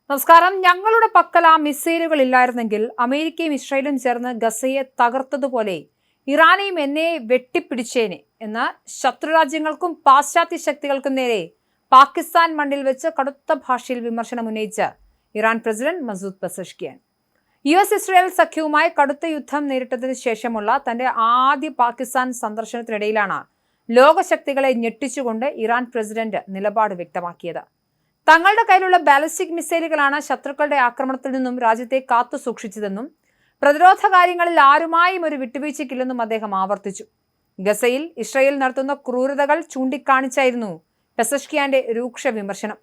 നമസ്കാരം. ഞങ്ങളുടെ പക്കൽ ആ മിസൈലുകൾ ഇല്ലായിരുന്നെങ്കിൽ അമേരിക്കയും ഇസ്രായേലും ചേർന്ന് ഗസയെ തകർത്തതുപോലെ ഇറാനെയും എന്നെ വെട്ടിപ്പിടിച്ചേനെ എന്ന് ശത്രുരാജ്യങ്ങൾക്കും പാശ്ചാത്യ ശക്തികൾക്കും നേരെ പാകിസ്ഥാൻ മണ്ണിൽ വെച്ച് കടുത്ത ഭാഷയിൽ വിമർശനം ഉന്നയിച്ച് Iran president Masoud Pezeshkian. US Israel സഖ്യവുമായി കടുത്ത യുദ്ധം നേരിട്ടതിന് ശേഷമുള്ള തന്റെ ആദ്യ പാകിസ്ഥാൻ സന്ദർശനത്തിനിടയിലാണ് ലോകശക്തികളെ ഞെട്ടിച്ചുകൊണ്ട് ഇറാൻ പ്രസിഡന്റ് നിലപാട് വ്യക്തമാക്കിയത്. തങ്ങളുടെ കയ്യിലുള്ള ബാലിസ്റ്റിക് മിസൈലുകളാണ് ശത്രുക്കളുടെ ആക്രമണത്തിൽ നിന്നും രാജ്യത്തെ കാത്തു സൂക്ഷിച്ചതെന്നും പ്രതിരോധ കാര്യങ്ങളിൽ ആരുമായും ഒരു വിട്ടുവീഴ്ചയ്ക്കില്ലെന്നും അദ്ദേഹം ആവർത്തിച്ചു. ഗസയിൽ ഇസ്രായേൽ നടത്തുന്ന ക്രൂരതകൾ ചൂണ്ടിക്കാണിച്ചായിരുന്നു പെസഷ്കിയാന്റെ രൂക്ഷ വിമർശനം.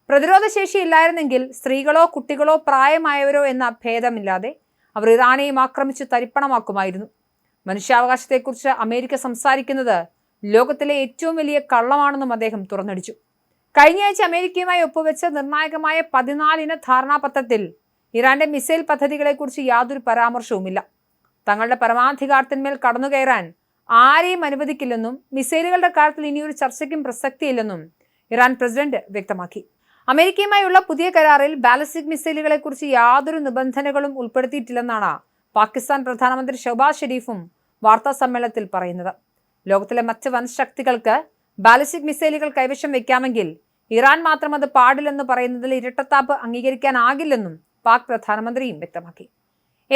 പ്രതിരോധശേഷി ഇല്ലായിരുന്നെങ്കിൽ സ്ത്രീകളോ കുട്ടികളോ പ്രായമായവരോ എന്ന ഭേദമില്ലാതെ അവർ ഇറാനെയും ആക്രമിച്ച് തരിപ്പണമാക്കുമായിരുന്നു. മനുഷ്യാവകാശത്തെക്കുറിച്ച് അമേരിക്ക സംസാരിക്കുന്നത് ലോകത്തിലെ ഏറ്റവും വലിയ കള്ളമാണെന്നും അദ്ദേഹം തുറന്നടിച്ചു. കഴിഞ്ഞയാഴ്ച അമേരിക്കയുമായി ഒപ്പുവെച്ച നിർണായകമായ 14 ധാരണാപത്രത്തിൽ ഇറാന്റെ മിസൈൽ പദ്ധതികളെക്കുറിച്ച് യാതൊരു പരാമർശവുമില്ല. തങ്ങളുടെ പരമാധികാരത്തിന്മേൽ കടന്നുകയറാൻ ആരെയും അനുവദിക്കില്ലെന്നും മിസൈലുകളുടെ കാര്യത്തിൽ ഇനിയൊരു ചർച്ചയ്ക്കും പ്രസക്തിയില്ലെന്നും ഇറാൻ പ്രസിഡന്റ് വ്യക്തമാക്കി. അമേരിക്കയുമായുള്ള പുതിയ കരാറിൽ ബാലിസ്റ്റിക് മിസൈലുകളെക്കുറിച്ച് യാതൊരു നിബന്ധനകളും ഉൾപ്പെടുത്തിയിട്ടില്ലെന്നാണ് പാകിസ്ഥാൻ പ്രധാനമന്ത്രി ഷഹബാസ് ഷെരീഫും വാർത്താ സമ്മേളനത്തിൽ പറയുന്നത്. ലോകത്തിലെ മറ്റ് വൻ ശക്തികൾക്ക് ബാലിസ്റ്റിക് മിസൈലുകൾ കൈവശം വയ്ക്കാമെങ്കിൽ ഇറാൻ മാത്രം അത് പാടില്ലെന്ന് പറയുന്നതിൽ ഇരട്ടത്താപ്പ് അംഗീകരിക്കാനാകില്ലെന്നും പാക് പ്രധാനമന്ത്രിയും വ്യക്തമാക്കി.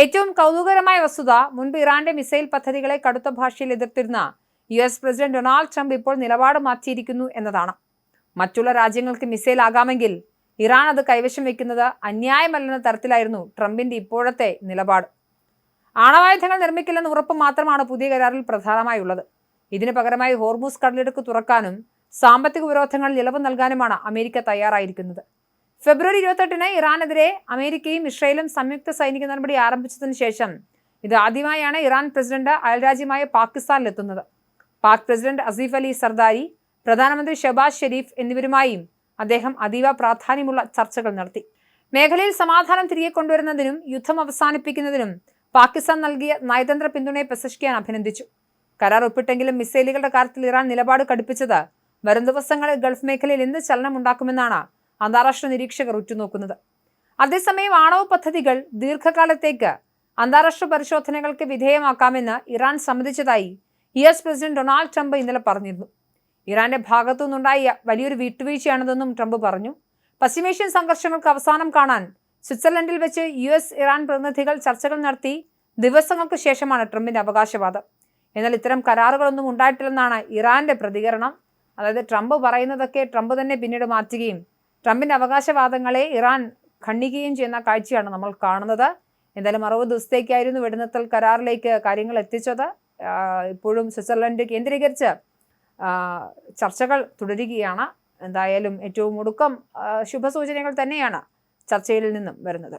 ഏറ്റവും കൗതുകകരമായ വസ്തുത, മുൻപ് ഇറാന്റെ മിസൈൽ പദ്ധതികളെ കടുത്ത ഭാഷയിൽ എതിർത്തിരുന്ന US പ്രസിഡന്റ് ഡൊണാൾഡ് ട്രംപ് ഇപ്പോൾ നിലപാട് മാറ്റിയിരിക്കുന്നു എന്നതാണ്. മറ്റുള്ള രാജ്യങ്ങൾക്ക് മിസൈൽ ആകാമെങ്കിൽ ഇറാൻ അത് കൈവശം വയ്ക്കുന്നത് അന്യായമല്ലെന്ന തരത്തിലായിരുന്നു ട്രംപിന്റെ ഇപ്പോഴത്തെ നിലപാട്. ആണവായുധങ്ങൾ നിർമ്മിക്കില്ലെന്ന ഉറപ്പ് മാത്രമാണ് പുതിയ കരാറിൽ പ്രധാനമായുള്ളത്. ഇതിനു പകരമായി ഹോർമൂസ് കടലിടുക്ക് തുറക്കാനും സാമ്പത്തിക ഉപരോധങ്ങളിൽ ഇളവ് നൽകാനുമാണ് അമേരിക്ക തയ്യാറായിരിക്കുന്നത്. ഫെബ്രുവരി 28-ന് ഇറാനെതിരെ അമേരിക്കയും ഇസ്രായേലും സംയുക്ത സൈനിക നടപടി ആരംഭിച്ചതിനു ശേഷം ഇത് ആദ്യമായാണ് ഇറാൻ പ്രസിഡന്റ് അയൽരാജ്യമായ പാകിസ്ഥാനിലെത്തുന്നത്. പാക് പ്രസിഡന്റ് അസീഫ് അലി സർദാരി, പ്രധാനമന്ത്രി ഷഹബാസ് ഷെരീഫ് എന്നിവരുമായും അദ്ദേഹം അതീവ പ്രാധാന്യമുള്ള ചർച്ചകൾ നടത്തി. മേഖലയിൽ സമാധാനം തിരികെ കൊണ്ടുവരുന്നതിനും യുദ്ധം അവസാനിപ്പിക്കുന്നതിനും പാകിസ്ഥാൻ നൽകിയ നയതന്ത്ര പിന്തുണയെ പെസഷ്കിയാൻ അഭിനന്ദിച്ചു. കരാർ ഒപ്പിട്ടെങ്കിലും മിസൈലുകളുടെ കാര്യത്തിൽ ഇറാൻ നിലപാട് കടുപ്പിച്ചത് വരും ദിവസങ്ങളിൽ ഗൾഫ് മേഖലയിൽ എന്ത് ചലനമുണ്ടാക്കുമെന്നാണ് അന്താരാഷ്ട്ര നിരീക്ഷകർ ഉറ്റുനോക്കുന്നത്. അതേസമയം ആണവ പദ്ധതികൾ ദീർഘകാലത്തേക്ക് അന്താരാഷ്ട്ര പരിശോധനകൾക്ക് വിധേയമാക്കാമെന്ന് ഇറാൻ സമ്മതിച്ചതായി US പ്രസിഡന്റ് ഡൊണാൾഡ് ട്രംപ് ഇന്നലെ പറഞ്ഞിരുന്നു. ഇറാന്റെ ഭാഗത്തു നിന്നുണ്ടായ വലിയൊരു വിട്ടുവീഴ്ചയാണിതെന്നും ട്രംപ് പറഞ്ഞു. പശ്ചിമേഷ്യൻ സംഘർഷങ്ങൾക്ക് അവസാനം കാണാൻ സ്വിറ്റ്സർലൻഡിൽ വെച്ച് US ഇറാൻ പ്രതിനിധികൾ ചർച്ചകൾ നടത്തി ദിവസങ്ങൾക്ക് ശേഷമാണ് ട്രംപിന്റെ അവകാശവാദം. എന്നാൽ ഇത്തരം കരാറുകളൊന്നും ഉണ്ടായിട്ടില്ലെന്നാണ് ഇറാന്റെ പ്രതികരണം. അതായത് ട്രംപ് പറയുന്നതൊക്കെ ട്രംപ് തന്നെ പിന്നീട് മാറ്റുകയും ട്രംപിന്റെ അവകാശവാദങ്ങളെ ഇറാൻ ഖണ്ഡിക്കുകയും ചെയ്യുന്ന കാഴ്ചയാണ് നമ്മൾ കാണുന്നത്. എന്തായാലും 60 ദിവസത്തേക്കായിരുന്നു വെടിനിർത്തൽ കരാറിലേക്ക് കാര്യങ്ങൾ എത്തിച്ചത്. ഇപ്പോഴും സ്വിറ്റ്സർലൻഡ് കേന്ദ്രീകരിച്ച് ചർച്ചകൾ തുടരുകയാണ്. എന്തായാലും ഏറ്റവും ഒടുക്കം ശുഭസൂചനകൾ തന്നെയാണ് ചർച്ചയിൽ നിന്നും വരുന്നത്.